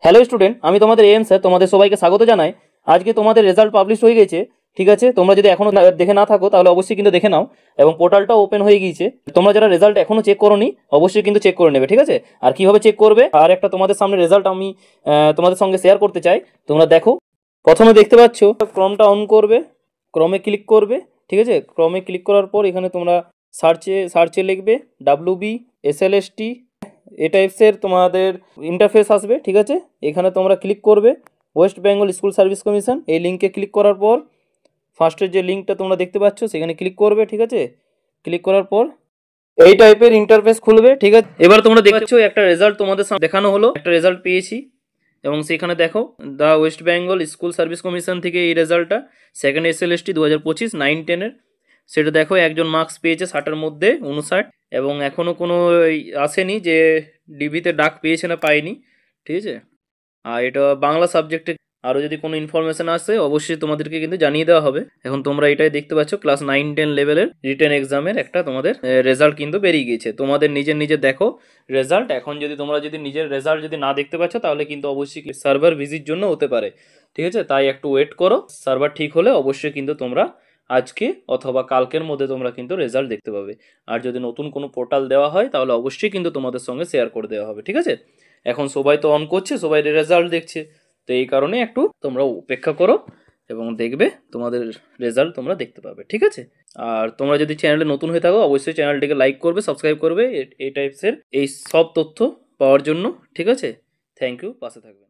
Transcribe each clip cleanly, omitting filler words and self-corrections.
Hello student, আমি তোমাদের M sir তোমাদের সবাইকে স্বাগত জানাই। আজকে তোমাদের রেজাল্ট পাবলিশ হয়ে গেছে, ঠিক আছে। তোমরা যদি এখনো দেখে না থাকো তাহলে অবশ্যই কিন্তু দেখে নাও, এবং পোর্টালটাও ওপেন হয়ে গিয়েছে। তোমরা যারা রেজাল্ট এখনো চেক করোনি অবশ্যই কিন্তু চেক করে নেবে, ঠিক আছে। আর কিভাবে চেক করবে, আর একটা তোমাদের সামনে রেজাল্ট আমি তোমাদের সঙ্গে শেয়ার করতে চাই। তোমরা দেখো, প্রথমে দেখতে পাচ্ছ ক্রমটা অন করবে, ক্রমে ক্লিক করবে, ঠিক আছে। ক্রমে ক্লিক করার পর এখানে তোমরা সার্চে লিখবে WB SLST, এই টাইপসের তোমাদের ইন্টারফেস আসবে, ঠিক আছে। এখানে তোমরা ক্লিক করবে West Bengal school service commission, এই লিঙ্কে ক্লিক করার পর ফার্স্টের যে লিঙ্কটা তোমরা দেখতে পাচ্ছ সেখানে ক্লিক করবে, ঠিক আছে। ক্লিক করার পর এই টাইপের ইন্টারফেস খুলবে, ঠিক আছে। এবার তোমরা দেখছো একটা রেজাল্ট তোমাদের সামনে দেখানো হলো, একটা রেজাল্ট পেয়েছি, এবং সেখানে দেখো the West Bengal school service commission থেকে এই রেজাল্টটা সেকেন্ড SLST 2025 9-10-এর, সেটা দেখো একজন মার্কস পেয়েছে 60-এর মধ্যে 59, এবং এখনও কোনো আসেনি যে ডিবিতে ডাক পেয়েছে না পায়নি, ঠিক আছে। আর এটা বাংলা সাবজেক্টে আরও যদি কোনো ইনফরমেশান আসে অবশ্যই তোমাদেরকে কিন্তু জানিয়ে দেওয়া হবে। এখন তোমরা এটাই দেখতে পাচ্ছ ক্লাস 9-10 লেভেলের রিটেন এক্সামের একটা তোমাদের রেজাল্ট কিন্তু বেরিয়ে গিয়েছে। তোমাদের নিজের দেখো রেজাল্ট। এখন যদি তোমরা যদি নিজের রেজাল্ট যদি না দেখতে পাচ্ছ তাহলে কিন্তু অবশ্যই সার্ভার ভিজিট জন্য হতে পারে, ঠিক আছে। তাই একটু ওয়েট করো, সার্ভার ঠিক হলে অবশ্যই কিন্তু তোমরা আজকে অথবা কালকের মধ্যে তোমরা কিন্তু রেজাল্ট দেখতে পাবে। আর যদি নতুন কোনো পোর্টাল দেওয়া হয় তাহলে অবশ্যই কিন্তু তোমাদের সঙ্গে শেয়ার করে দেওয়া হবে, ঠিক আছে। এখন সবাই তো অন করছে, সবাই রেজাল্ট দেখছে, তো এই কারণে একটু তোমরা অপেক্ষা করো এবং দেখবে তোমাদের রেজাল্ট তোমরা দেখতে পাবে, ঠিক আছে। আর তোমরা যদি চ্যানেলে নতুন হয়ে থাকো অবশ্যই চ্যানেলটিকে লাইক করবে, সাবস্ক্রাইব করবে এই টাইপসের এই সব তথ্য পাওয়ার জন্য, ঠিক আছে। থ্যাংক ইউ, পাশে থাকবেন।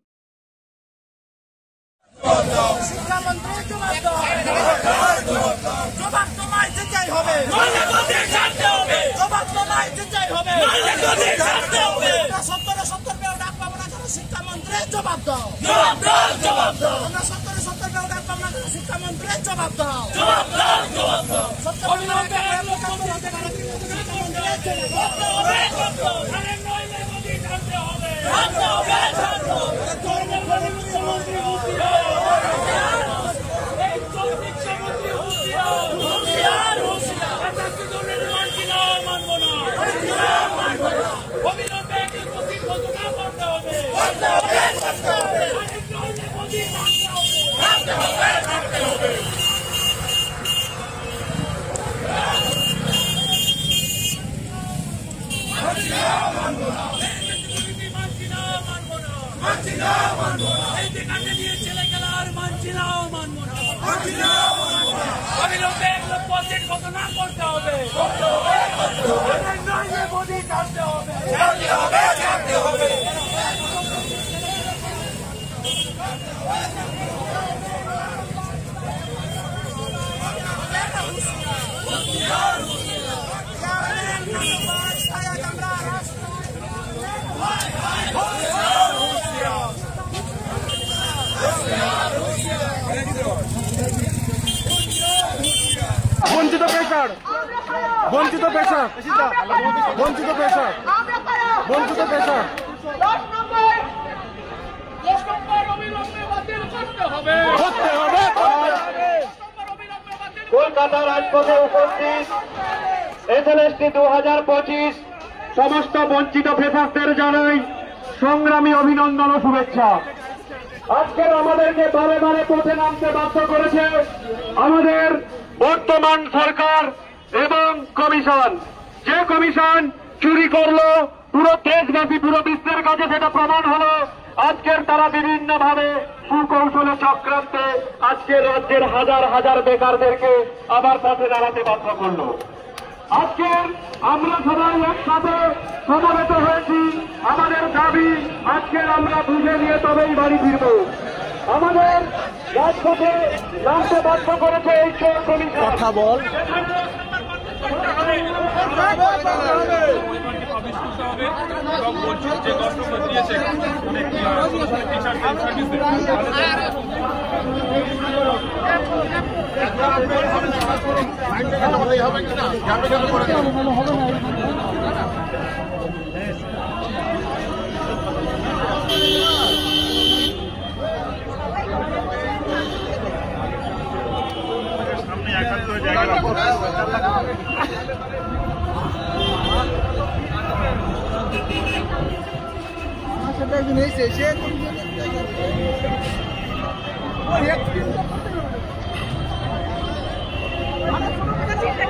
শিক্ষামন্ত্রী জবাব দাও, জবাব দাও, জবাব দাও। আমরা 70 টাকা ডাক পাবো না, শিক্ষামন্ত্রী জবাব দাও, জবাব দাও, জবাব দাও। 70 টাকা বঞ্চিত পেশার, বঞ্চিত পেশার, বঞ্চিত পেশার, বঞ্চিত পেশার। কলকাতা রাজপথে উপস্থিত SLST 2025 সমস্ত বঞ্চিত পেশারদের জানাই সংগ্রামী অভিনন্দন ও শুভেচ্ছা। আজকের আমাদেরকে বারে বারে পথে নামতে বাধ্য করেছে আমাদের বর্তমান সরকার এবং কমিশন। যে কমিশন চুরি করলো পুরো দেশব্যাপী, পুরো বিশ্বের কাছে সেটা প্রমাণ হলো। আজকের তারা বিভিন্ন ভাবে সুকৌশলে চক্রান্তে আজকের রাজ্যের হাজার হাজার বেকারদেরকে আবার পথে দাঁড়াতে বাধ্য করলো। আজকের আমরা সবাই একসাথে সমবেত হয়েছি, আমাদের দাবি আজকের আমরা বুঝে নিয়ে তবেই বাড়ি ফিরব। আমাদের রাজপথে নামতে বাধ্য করেছে এই চোর কমিশন। কথা বল, সেটা একদিন এসে মানে ছোট থেকে একটা